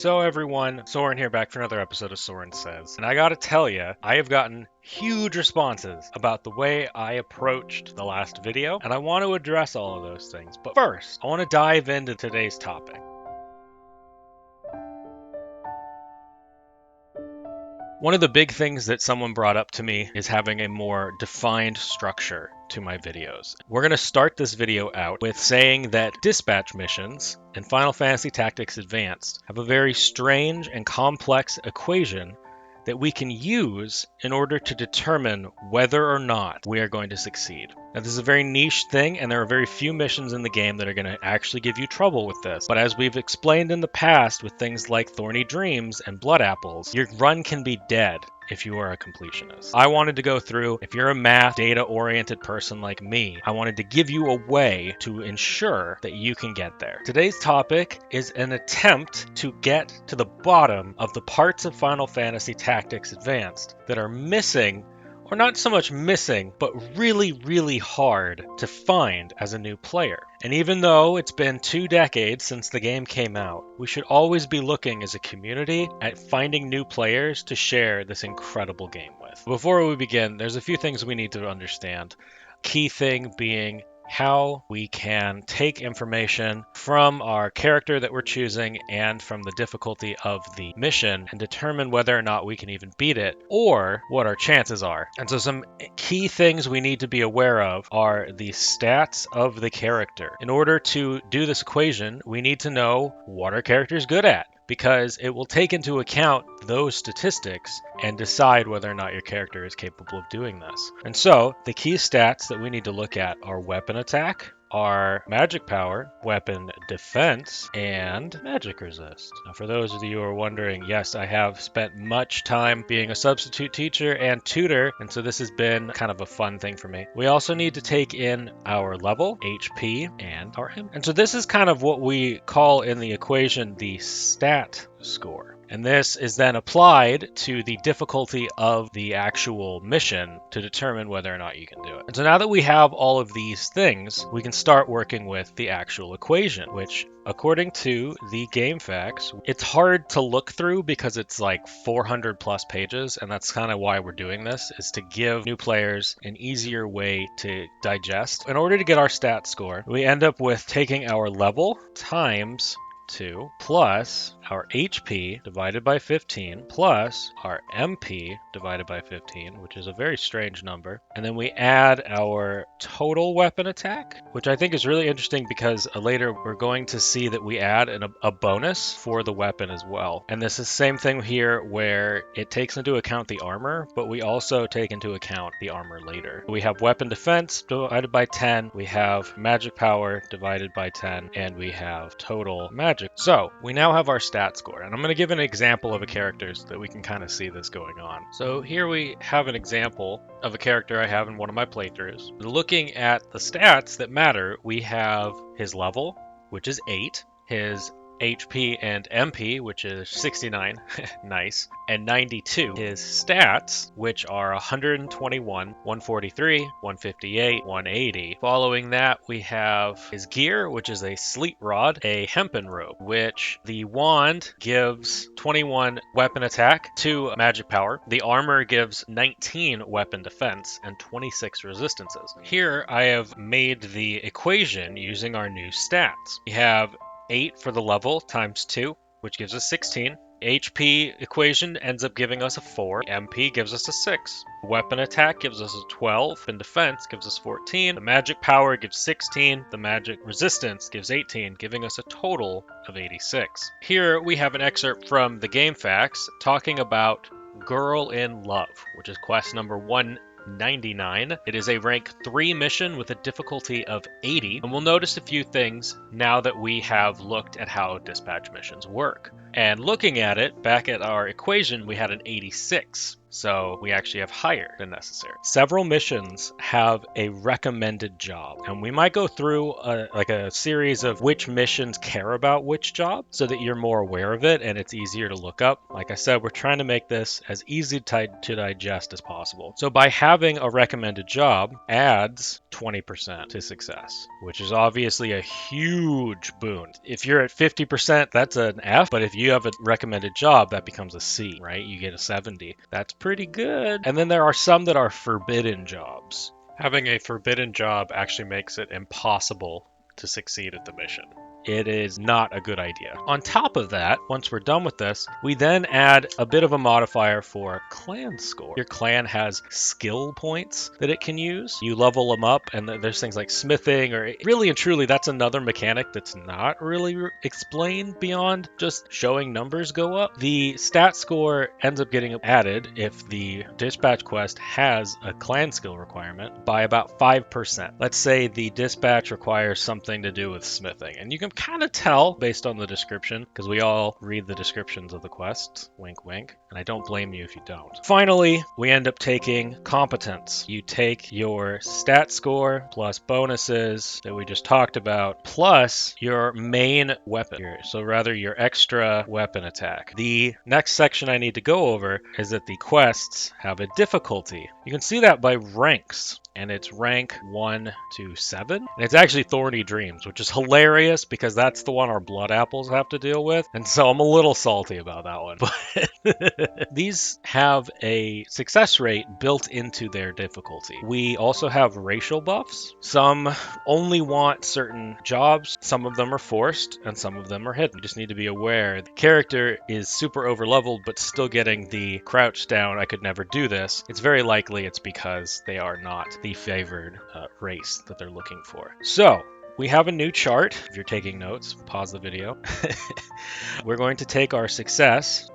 So everyone, Soren here back for another episode of Soren Says. And I gotta tell you, I have gotten huge responses about the way I approached the last video, and I want to address all of those things. But first, I want to dive into today's topic. One of the big things that someone brought up to me is having a more defined structure to my videos. We're going to start this video out with saying that dispatch missions in Final Fantasy Tactics Advanced have a very strange and complex equation that we can use in order to determine whether or not we are going to succeed. Now, this is a very niche thing, and there are very few missions in the game that are going to actually give you trouble with this. But as we've explained in the past with things like Thorny Dreams and Blood Apples, your run can be dead if you are a completionist. I wanted to go through, if you're a math, data-oriented person like me, I wanted to give you a way to ensure that you can get there. Today's topic is an attempt to get to the bottom of the parts of Final Fantasy Tactics Advanced that are missing, or not so much missing, but really hard to find as a new player. And even though it's been 2 decades since the game came out, we should always be looking as a community at finding new players to share this incredible game with. Before we begin, there's a few things we need to understand. Key thing being how we can take information from our character that we're choosing and from the difficulty of the mission and determine whether or not we can even beat it or what our chances are. And so some key things we need to be aware of are the stats of the character. In order to do this equation, we need to know what our character is good at, because it will take into account those statistics and decide whether or not your character is capable of doing this. And so, the key stats that we need to look at are weapon attack, our magic power, weapon defense, and magic resist. Now, for those of you who are wondering, yes, I have spent much time being a substitute teacher and tutor, and so this has been kind of a fun thing for me. We also need to take in our level, HP, and our M. And so this is kind of what we call in the equation the stat score. And this is then applied to the difficulty of the actual mission to determine whether or not you can do it. And so now that we have all of these things, we can start working with the actual equation, which according to the Gamefaq, it's hard to look through because it's like 400 plus pages, and that's kind of why we're doing this, is to give new players an easier way to digest. In order to get our stat score, we end up with taking our level times 2 plus our HP divided by 15 plus our MP divided by 15, which is a very strange number. And then we add our total weapon attack, which I think is really interesting because later we're going to see that we add a bonus for the weapon as well. And this is the same thing here where it takes into account the armor, but we also take into account the armor later. We have weapon defense divided by 10, we have magic power divided by 10, and we have total magic. So we now have our stat score, and I'm going to give an example of a character so that we can kind of see this going on. So here we have an example of a character I have in one of my playthroughs. Looking at the stats that matter, we have his level, which is 8, his HP and MP, which is 69, nice, and 92. His stats, which are 121, 143, 158, 180. Following that, we have his gear, which is a sleep rod, a hempen rope, which the wand gives 21 weapon attack, 2 magic power. The armor gives 19 weapon defense and 26 resistances. Here, I have made the equation using our new stats. We have 8 for the level times 2, which gives us 16. HP equation ends up giving us a 4. MP gives us a 6. Weapon attack gives us a 12. And defense gives us 14. The magic power gives 16. The magic resistance gives 18, giving us a total of 86. Here we have an excerpt from the Gamefaq talking about Girl in Love, which is quest number 199. It is a rank 3 mission with a difficulty of 80, and we'll notice a few things now that we have looked at how dispatch missions work. And looking at it, back at our equation, we had an 86. So we actually have higher than necessary. Several missions have a recommended job, and we might go through a series of which missions care about which job so that you're more aware of it and it's easier to look up. Like I said, we're trying to make this as easy to digest as possible. So by having a recommended job adds 20% to success, which is obviously a huge boon. If you're at 50%, that's an F, but if you have a recommended job, that becomes a C, right? You get a 70. That's pretty good. And then there are some that are forbidden jobs. Having a forbidden job actually makes it impossible to succeed at the mission. It is not a good idea. On top of that, once we're done with this, we then add a bit of a modifier for clan score. Your clan has skill points that it can use. You level them up, and there's things like smithing, or really and truly, that's another mechanic that's not really explained beyond just showing numbers go up. The stat score ends up getting added if the dispatch quest has a clan skill requirement by about 5%. Let's say the dispatch requires something to do with smithing, and you can kind of tell based on the description, because we all read the descriptions of the quests, wink wink, and I don't blame you if you don't. Finally, we end up taking competence. You take your stat score plus bonuses that we just talked about, plus your main weapon, so rather your extra weapon attack. The next section I need to go over is that the quests have a difficulty. You can see that by ranks, and it's rank 1 to 7. And it's actually Thorny Dreams, which is hilarious because that's the one our blood apples have to deal with. And so I'm a little salty about that one. But these have a success rate built into their difficulty. We also have racial buffs. Some only want certain jobs. Some of them are forced and some of them are hidden. You just need to be aware. The character is super overleveled but still getting the crouch down, I could never do this. It's very likely it's because they are not the favored race that they're looking for. So we have a new chart. If you're taking notes, pause the video. We're going to take our success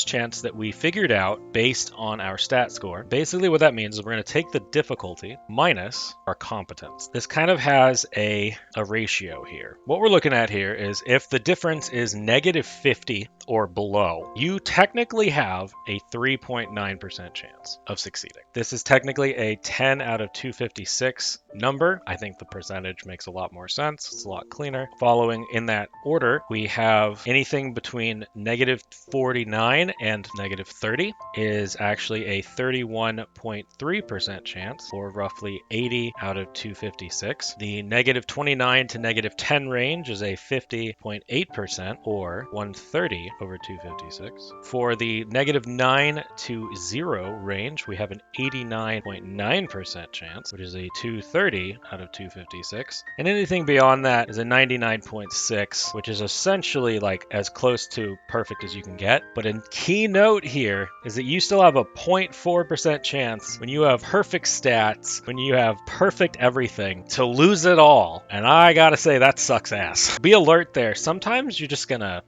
chance that we figured out based on our stat score. Basically what that means is we're going to take the difficulty minus our competence. This kind of has a ratio here. What we're looking at here is if the difference is negative 50 or below, you technically have a 3.9% chance of succeeding. This is technically a 10 out of 256 number. I think the percentage makes a lot more sense. It's a lot cleaner. Following in that order, we have anything between negative 49 and negative 30 is actually a 31.3% chance, or roughly 80 out of 256. The negative 29 to negative 10 range is a 50.8%, or 130 over 256. For the negative 9 to 0 range, we have an 89.9% chance, which is a 230 out of 256. And anything beyond that is a 99.6, which is essentially like as close to perfect as you can get. But a key note here is that you still have a 0.4% chance when you have perfect stats, when you have perfect everything, to lose it all. And I gotta say, that sucks ass. Be alert there. Sometimes you're just gonna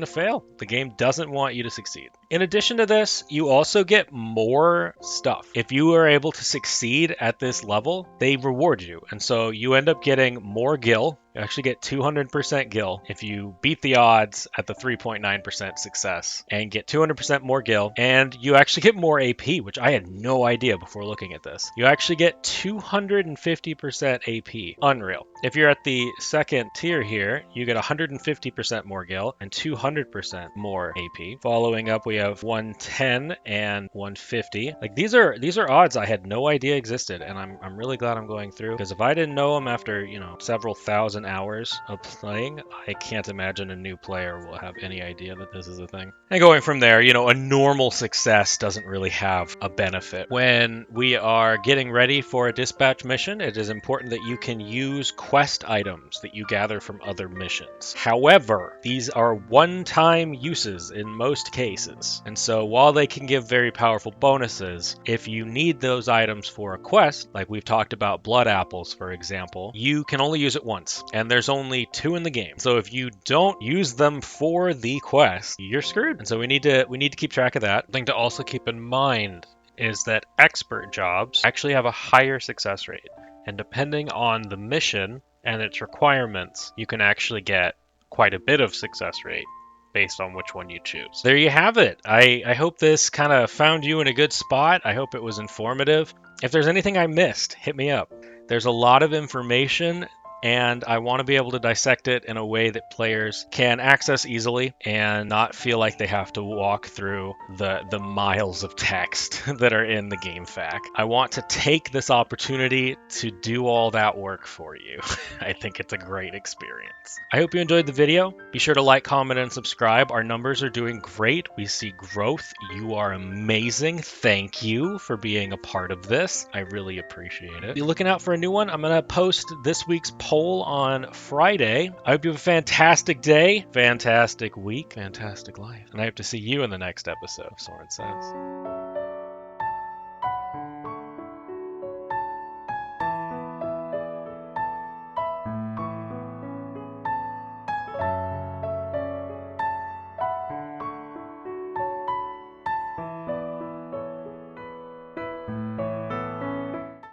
fail. The game doesn't want you to succeed. In addition to this, you also get more stuff. If you are able to succeed at this level, they reward you. And so you end up getting more gil. You actually get 200% gil if you beat the odds at the 3.9% success, and get 200% more gil. And you actually get more AP, which I had no idea before looking at this. You actually get 250% AP. Unreal. If you're at the second tier here, you get 150% more gil and 200% more AP. Following up, we have 110 and 150. Like these are odds I had no idea existed, and I'm really glad I'm going through, because if I didn't know them after, several thousand hours of playing, I can't imagine a new player will have any idea that this is a thing. And going from there, a normal success doesn't really have a benefit. When we are getting ready for a dispatch mission, it is important that you can use quest items that you gather from other missions. However, these are one-time uses in most cases. And so while they can give very powerful bonuses, if you need those items for a quest, like we've talked about blood apples, for example, you can only use it once. And there's only 2 in the game. So if you don't use them for the quest, you're screwed. And so we need to keep track of that. Thing to also keep in mind is that expert jobs actually have a higher success rate. And depending on the mission and its requirements, you can actually get quite a bit of success rate based on which one you choose. There you have it. I hope this kind of found you in a good spot. I hope it was informative. If there's anything I missed, hit me up. There's a lot of information, and I want to be able to dissect it in a way that players can access easily and not feel like they have to walk through the miles of text that are in the Gamefaq. I want to take this opportunity to do all that work for you. I think it's a great experience. I hope you enjoyed the video. Be sure to like, comment, and subscribe. Our numbers are doing great. We see growth. You are amazing. Thank you for being a part of this. I really appreciate it. Be looking out for a new one. I'm going to post this week's poll on Friday. I hope you have a fantastic day, fantastic week, fantastic life. And I hope to see you in the next episode, Soren Says.